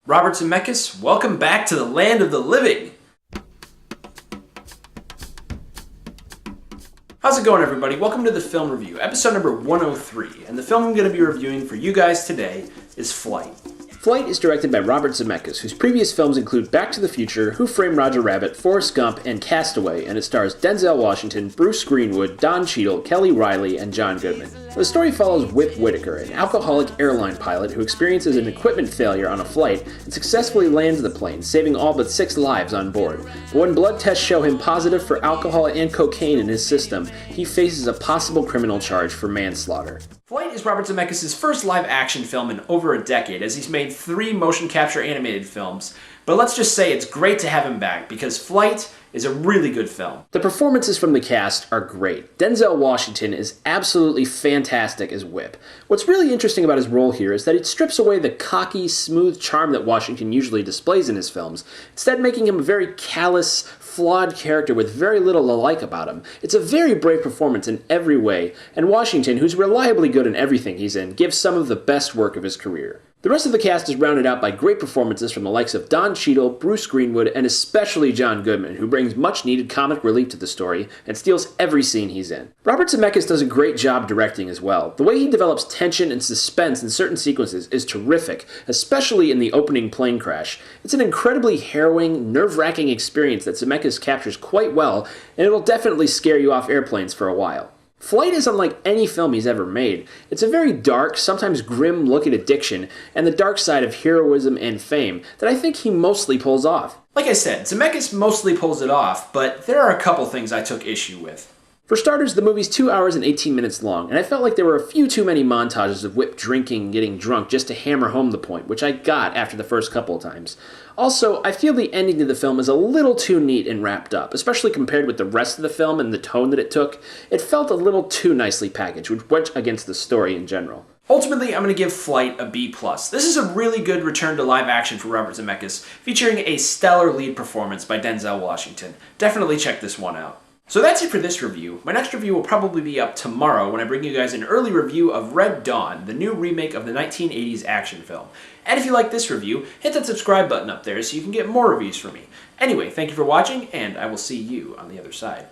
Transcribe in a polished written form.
Robert Zemeckis, welcome back to the land of the living! How's it going, everybody? Welcome to the film review, episode number 103, and the film I'm going to be reviewing for you guys today is Flight. Flight is directed by Robert Zemeckis, whose previous films include Back to the Future, Who Framed Roger Rabbit, Forrest Gump, and Castaway, and it stars Denzel Washington, Bruce Greenwood, Don Cheadle, Kelly Riley, and John Goodman. The story follows Whip Whitaker, an alcoholic airline pilot who experiences an equipment failure on a flight and successfully lands the plane, saving all but 6 lives on board. But when blood tests show him positive for alcohol and cocaine in his system, he faces a possible criminal charge for manslaughter. Flight is Robert Zemeckis' first live-action film in over a decade, as he's made 3 motion capture animated films. But let's just say it's great to have him back, because Flight is a really good film. The performances from the cast are great. Denzel Washington is absolutely fantastic as Whip. What's really interesting about his role here is that it strips away the cocky, smooth charm that Washington usually displays in his films, instead making him a very callous, flawed character with very little to like about him. It's a very brave performance in every way, and Washington, who's reliably good in everything he's in, gives some of the best work of his career. The rest of the cast is rounded out by great performances from the likes of Don Cheadle, Bruce Greenwood, and especially John Goodman, who brings much-needed comic relief to the story and steals every scene he's in. Robert Zemeckis does a great job directing as well. The way he develops tension and suspense in certain sequences is terrific, especially in the opening plane crash. It's an incredibly harrowing, nerve-wracking experience that Zemeckis captures quite well, and it'll definitely scare you off airplanes for a while. Flight is unlike any film he's ever made. It's a very dark, sometimes grim look at addiction and the dark side of heroism and fame that I think he mostly pulls off. Like I said, Zemeckis mostly pulls it off, but there are a couple things I took issue with. For starters, the movie's 2 hours and 18 minutes long, and I felt like there were a few too many montages of Whip drinking and getting drunk just to hammer home the point, which I got after the first couple of times. Also, I feel the ending to the film is a little too neat and wrapped up, especially compared with the rest of the film and the tone that it took. It felt a little too nicely packaged, which went against the story in general. Ultimately, I'm going to give Flight a B+. This is a really good return to live action for Robert Zemeckis, featuring a stellar lead performance by Denzel Washington. Definitely check this one out. So that's it for this review. My next review will probably be up tomorrow when I bring you guys an early review of Red Dawn, the new remake of the 1980s action film. And if you like this review, hit that subscribe button up there so you can get more reviews from me. Anyway, thank you for watching, and I will see you on the other side.